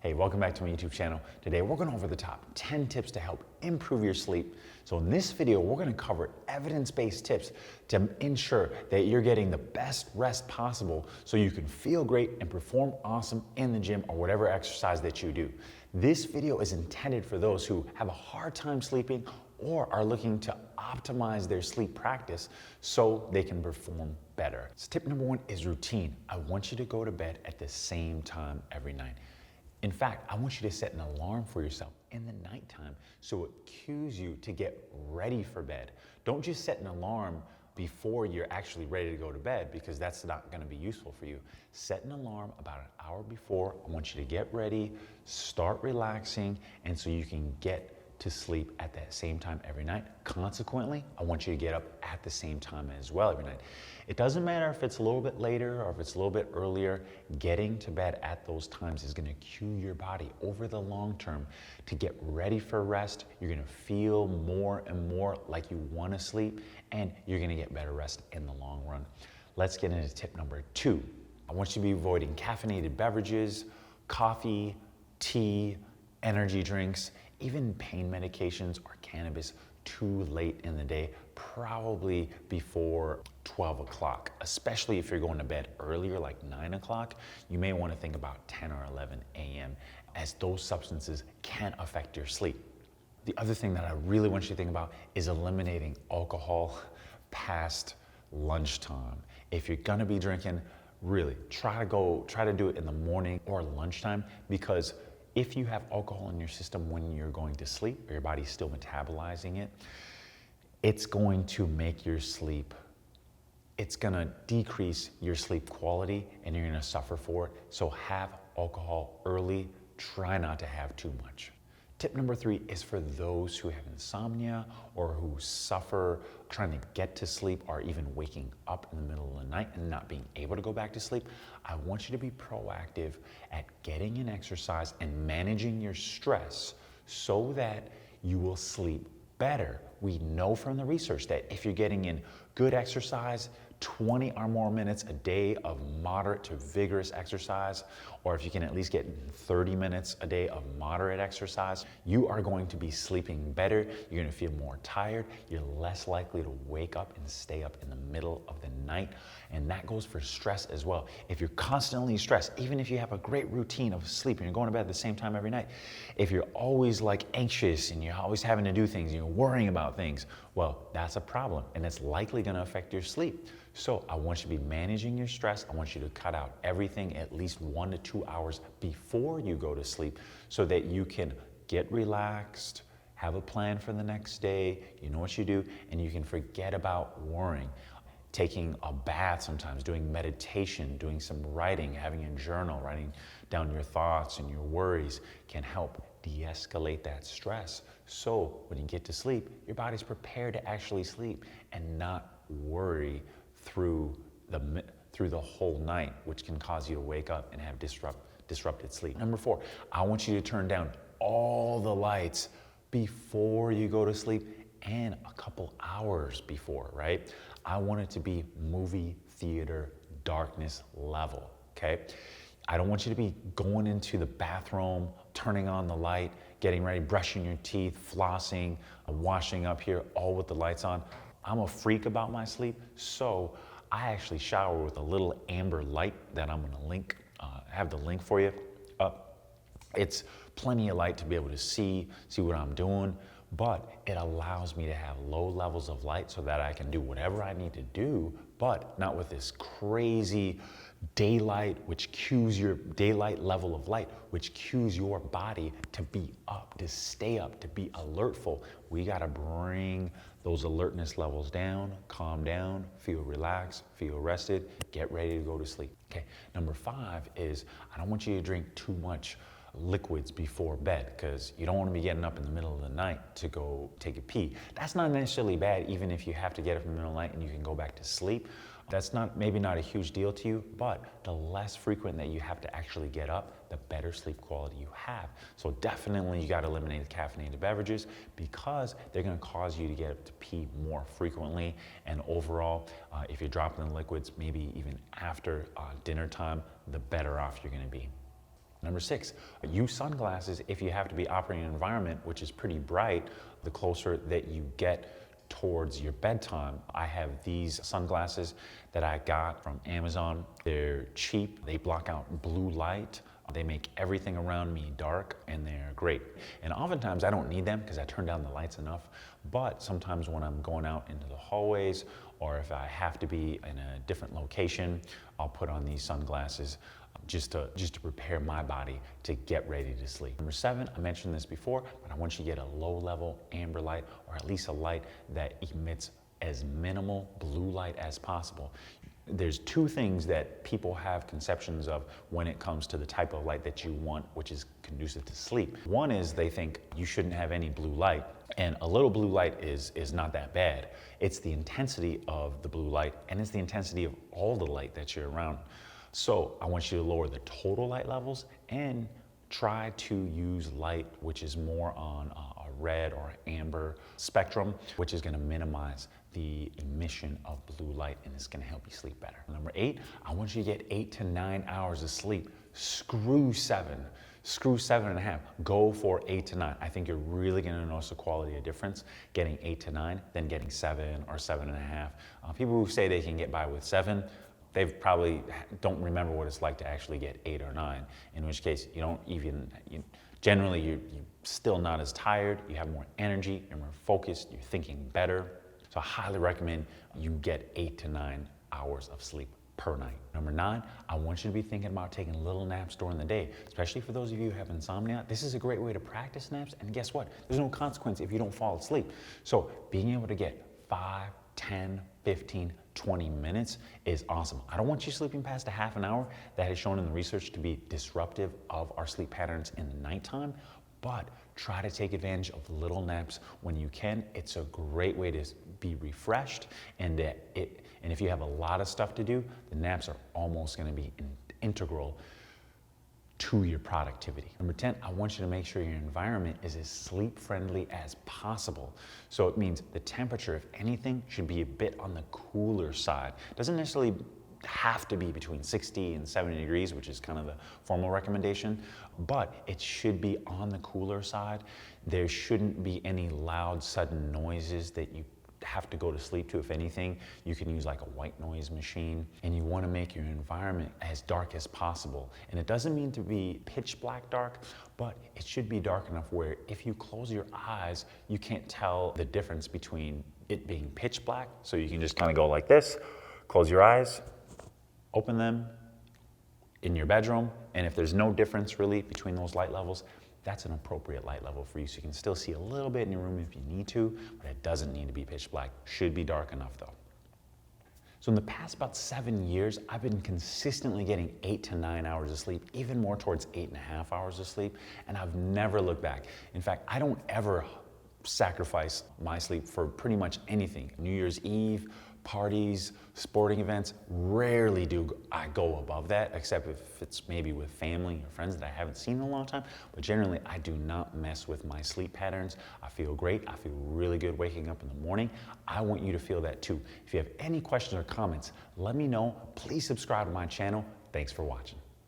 Hey, welcome back to my YouTube channel. Today we're going over the top 10 tips to help improve your sleep. So in this video, we're going to cover evidence-based tips to ensure that you're getting the best rest possible so you can feel great and perform awesome in the gym or whatever exercise that you do. This video is intended for those who have a hard time sleeping or are looking to optimize their sleep practice so they can perform better. So tip number one is routine. I want you to go to bed at the same time every night. In fact, I want you to set an alarm for yourself in the nighttime so it cues you to get ready for bed. Don't just set an alarm before you're actually ready to go to bed, because that's not going to be useful for you. Set an alarm about an hour before. I want you to get ready, start relaxing, and so you can get to sleep at that same time every night. Consequently, I want you to get up at the same time as well every night. It doesn't matter if it's a little bit later or if it's a little bit earlier. Getting to bed at those times is going to cue your body over the long term to get ready for rest. You're going to feel more and more like you want to sleep, and you're going to get better rest in the long run. Let's get into tip number two. I want you to be avoiding caffeinated beverages, coffee, tea, energy drinks, even pain medications or cannabis too late in the day, probably before 12 o'clock, especially if you're going to bed earlier, like 9 o'clock. You may want to think about 10 or 11 a.m. as those substances can affect your sleep. The other thing that I really want you to think about is eliminating alcohol past lunchtime. If you're gonna be drinking, really try to do it in the morning or lunchtime, because if you have alcohol in your system when you're going to sleep, or your body's still metabolizing it, it's going to make your sleep, it's gonna decrease your sleep quality and you're gonna suffer for it. So have alcohol early, try not to have too much. Tip number three is for those who have insomnia or who suffer trying to get to sleep or even waking up in the middle of the night and not being able to go back to sleep. I want you to be proactive at getting an exercise and managing your stress so that you will sleep better. We know from the research that if you're getting in good exercise, 20 or more minutes a day of moderate to vigorous exercise, or if you can at least get 30 minutes a day of moderate exercise, you are going to be sleeping better. You're going to feel more tired. You're less likely to wake up and stay up in the middle of the night. And that goes for stress as well. If you're constantly stressed, even if you have a great routine of sleep and you're going to bed at the same time every night, if you're always like anxious and you're always having to do things and you're worrying about things, well, that's a problem, and it's likely going to affect your sleep. So I want you to be managing your stress. I want you to cut out everything at least 1 to 2 hours before you go to sleep so that you can get relaxed, have a plan for the next day, you know what you do, and you can forget about worrying. Taking a bath sometimes, doing meditation, doing some writing, having a journal, writing down your thoughts and your worries can help de-escalate that stress. So when you get to sleep, your body's prepared to actually sleep and not worry through the whole night, which can cause you to wake up and have disrupted sleep. Number four, I want you to turn down all the lights before you go to sleep and a couple hours before, right? I want it to be movie theater darkness level, okay? I don't want you to be going into the bathroom, turning on the light, getting ready, brushing your teeth, flossing, washing up here, all with the lights on. I'm a freak about my sleep, so I actually shower with a little amber light that I'm gonna link, have the link for you up. It's plenty of light to be able to see what I'm doing, but it allows me to have low levels of light so that I can do whatever I need to do, but not with this crazy daylight, which cues your daylight level of light, which cues your body to be up, to stay up, to be alertful. We got to bring those alertness levels down, calm down, feel relaxed, feel rested, get ready to go to sleep. Okay. Number five is I don't want you to drink too much liquids before bed, because you don't want to be getting up in the middle of the night to go take a pee. That's not necessarily bad, even if you have to get up in the middle of the night and you can go back to sleep. That's maybe not a huge deal to you, but the less frequent that you have to actually get up, the better sleep quality you have. So definitely you got to eliminate the caffeinated beverages, because they're going to cause you to get up to pee more frequently. And overall, if you're dropping the liquids, maybe even after dinner time, the better off you're going to be. Number 6, use sunglasses if you have to be operating in an environment which is pretty bright. The closer that you get towards your bedtime. I have these sunglasses that I got from Amazon. They're cheap, they block out blue light, they make everything around me dark, and they're great. And oftentimes I don't need them because I turn down the lights enough, but sometimes when I'm going out into the hallways or if I have to be in a different location, I'll put on these sunglasses just to prepare my body to get ready to sleep. Number 7, I mentioned this before, but I want you to get a low-level amber light, or at least a light that emits as minimal blue light as possible. There's 2 things that people have conceptions of when it comes to the type of light that you want, which is conducive to sleep. One is they think you shouldn't have any blue light, and a little blue light is not that bad. It's the intensity of the blue light, and it's the intensity of all the light that you're around. So I want you to lower the total light levels and try to use light which is more on a red or amber spectrum, which is going to minimize the emission of blue light, and it's going to help you sleep better. Number 8, I want you to get 8 to 9 hours of sleep. Screw 7. Screw 7.5. Go for 8 to 9. I think you're really going to notice a quality difference getting 8 to 9 than getting 7 or 7.5. People who say they can get by with 7, they probably don't remember what it's like to actually get 8 or 9, in which case you don't even, generally you're still not as tired, you have more energy, you're more focused, you're thinking better. So I highly recommend you get 8 to 9 hours of sleep per night. Number 9, I want you to be thinking about taking little naps during the day, especially for those of you who have insomnia. This is a great way to practice naps, and guess what? There's no consequence if you don't fall asleep. So being able to get 5, 10, 15, 20 minutes is awesome. I don't want you sleeping past a half an hour. That is shown in the research to be disruptive of our sleep patterns in the nighttime, but try to take advantage of little naps when you can. It's a great way to be refreshed, and if you have a lot of stuff to do, the naps are almost going to be integral to your productivity. Number 10, I want you to make sure your environment is as sleep friendly as possible. So it means the temperature, if anything, should be a bit on the cooler side. It doesn't necessarily have to be between 60 and 70 degrees, which is kind of the formal recommendation, but it should be on the cooler side. There shouldn't be any loud, sudden noises that you have to go to sleep to. If anything, you can use like a white noise machine, and you want to make your environment as dark as possible. And it doesn't mean to be pitch black dark, but it should be dark enough where if you close your eyes, you can't tell the difference between it being pitch black. So you can just kind of go like this, close your eyes, open them in your bedroom, and if there's no difference really between those light levels, that's an appropriate light level for you. So you can still see a little bit in your room if you need to, but it doesn't need to be pitch black. Should be dark enough though. So in the past about 7 years, I've been consistently getting 8 to 9 hours of sleep, even more towards 8.5 hours of sleep, and I've never looked back. In fact, I don't ever sacrifice my sleep for pretty much anything. New Year's Eve, parties, sporting events, rarely do I go above that, except if it's maybe with family or friends that I haven't seen in a long time. But generally, I do not mess with my sleep patterns. I feel great. I feel really good waking up in the morning. I want you to feel that too. If you have any questions or comments, let me know. Please subscribe to my channel. Thanks for watching.